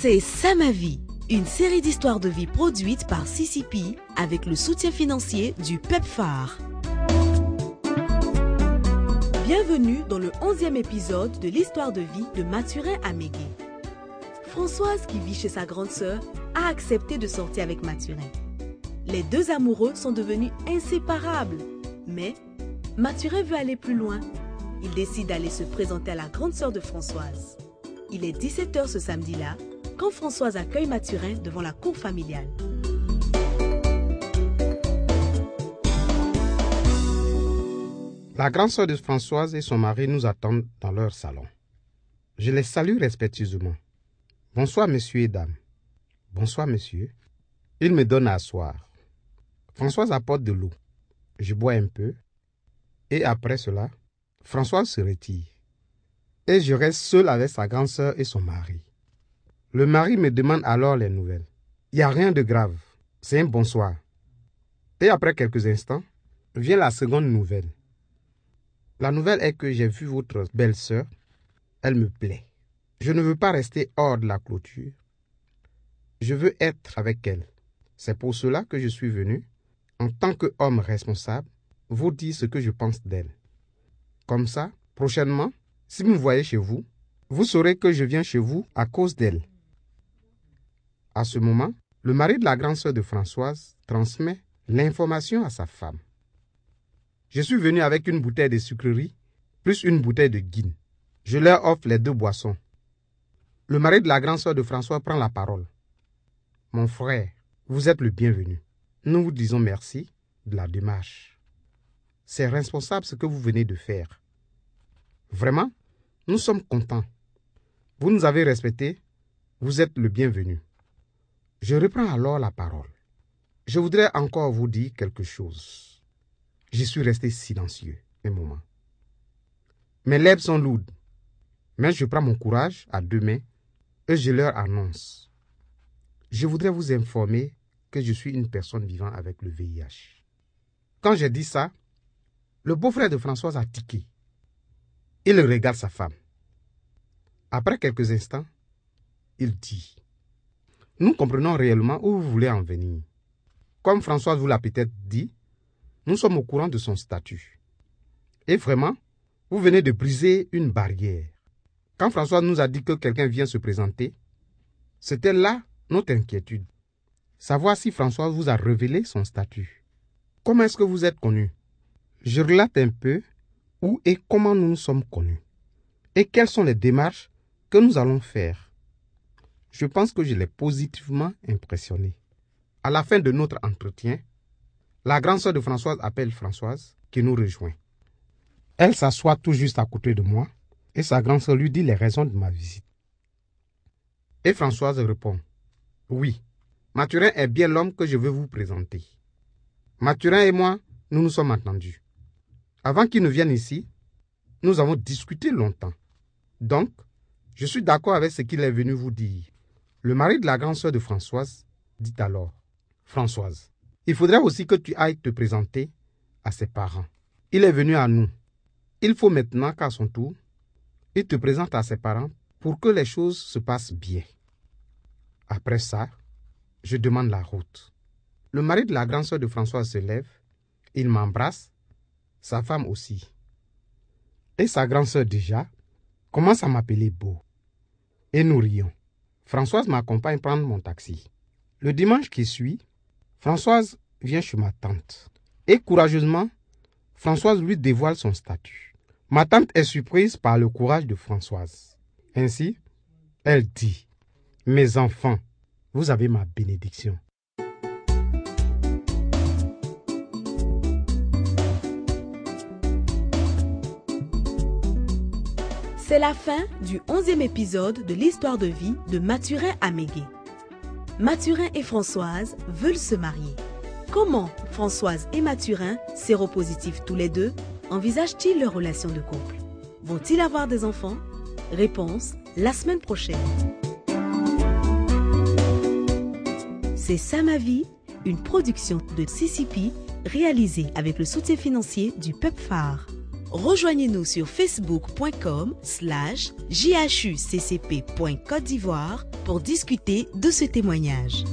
C'est ça ma vie, une série d'histoires de vie produite par CCP avec le soutien financier du PEPFAR. Bienvenue dans le 11e épisode de l'histoire de vie de Mathurin Amégué. Françoise, qui vit chez sa grande sœur, a accepté de sortir avec Mathurin. Les deux amoureux sont devenus inséparables. Mais Mathurin veut aller plus loin. Il décide d'aller se présenter à la grande sœur de Françoise. Il est 17h ce samedi-là, quand Françoise accueille Mathurin devant la cour familiale. La grande sœur de Françoise et son mari nous attendent dans leur salon. Je les salue respectueusement. Bonsoir, messieurs et dames. Bonsoir, monsieur. Ils me donnent à asseoir. Françoise apporte de l'eau. Je bois un peu. Et après cela, Françoise se retire. Et je reste seul avec sa grande sœur et son mari. Le mari me demande alors les nouvelles. Il n'y a rien de grave. C'est un bonsoir. Et après quelques instants, vient la seconde nouvelle. La nouvelle est que j'ai vu votre belle-sœur. Elle me plaît. Je ne veux pas rester hors de la clôture. Je veux être avec elle. C'est pour cela que je suis venu, en tant qu'homme responsable, vous dire ce que je pense d'elle. Comme ça, prochainement, si vous me voyez chez vous, vous saurez que je viens chez vous à cause d'elle. À ce moment, le mari de la grande sœur de Françoise transmet l'information à sa femme. Je suis venu avec une bouteille de sucrerie, plus une bouteille de guine. Je leur offre les deux boissons. Le mari de la grande sœur de François prend la parole. Mon frère, vous êtes le bienvenu. Nous vous disons merci de la démarche. C'est responsable ce que vous venez de faire. Vraiment, nous sommes contents. Vous nous avez respectés, vous êtes le bienvenu. Je reprends alors la parole. Je voudrais encore vous dire quelque chose. Je suis resté silencieux un moment. Mes lèvres sont lourdes, mais je prends mon courage à deux mains et je leur annonce. Je voudrais vous informer que je suis une personne vivant avec le VIH. Quand j'ai dit ça, le beau-frère de Françoise a tiqué. Il regarde sa femme. Après quelques instants, il dit « Nous comprenons réellement où vous voulez en venir. Comme Françoise vous l'a peut-être dit, nous sommes au courant de son statut. Et vraiment, vous venez de briser une barrière. Quand Françoise nous a dit que quelqu'un vient se présenter, c'était là notre inquiétude. Savoir si Françoise vous a révélé son statut. Comment est-ce que vous êtes connu? Je relate un peu où et comment nous nous sommes connus. Et quelles sont les démarches que nous allons faire. Je pense que je l'ai positivement impressionné. À la fin de notre entretien, la grande sœur de Françoise appelle Françoise qui nous rejoint. Elle s'assoit tout juste à côté de moi et sa grande sœur lui dit les raisons de ma visite. Et Françoise répond « Oui, Mathurin est bien l'homme que je veux vous présenter. Mathurin et moi, nous nous sommes entendus. Avant qu'il ne vienne ici, nous avons discuté longtemps. Donc, je suis d'accord avec ce qu'il est venu vous dire. » Le mari de la grande sœur de Françoise dit alors « Françoise, il faudrait aussi que tu ailles te présenter à ses parents. Il est venu à nous. Il faut maintenant qu'à son tour, il te présente à ses parents pour que les choses se passent bien. » Après ça, je demande la route. Le mari de la grande sœur de Françoise se lève, il m'embrasse, sa femme aussi. Et sa grande sœur déjà commence à m'appeler beau. Et nous rions. Françoise m'accompagne prendre mon taxi. Le dimanche qui suit, Françoise vient chez ma tante. Et courageusement, Françoise lui dévoile son statut. Ma tante est surprise par le courage de Françoise. Ainsi, elle dit « Mes enfants, vous avez ma bénédiction. » C'est la fin du 11e épisode de l'histoire de vie de Mathurin Amégué. Mathurin et Françoise veulent se marier. Comment Françoise et Mathurin, séropositifs tous les deux, envisagent-ils leur relation de couple? Vont-ils avoir des enfants? Réponse la semaine prochaine. C'est ça ma vie, une production de CCP réalisée avec le soutien financier du PEPFAR. rejoignez-nous sur facebook.com/jhuccp.Côte d'Ivoire pour discuter de ce témoignage.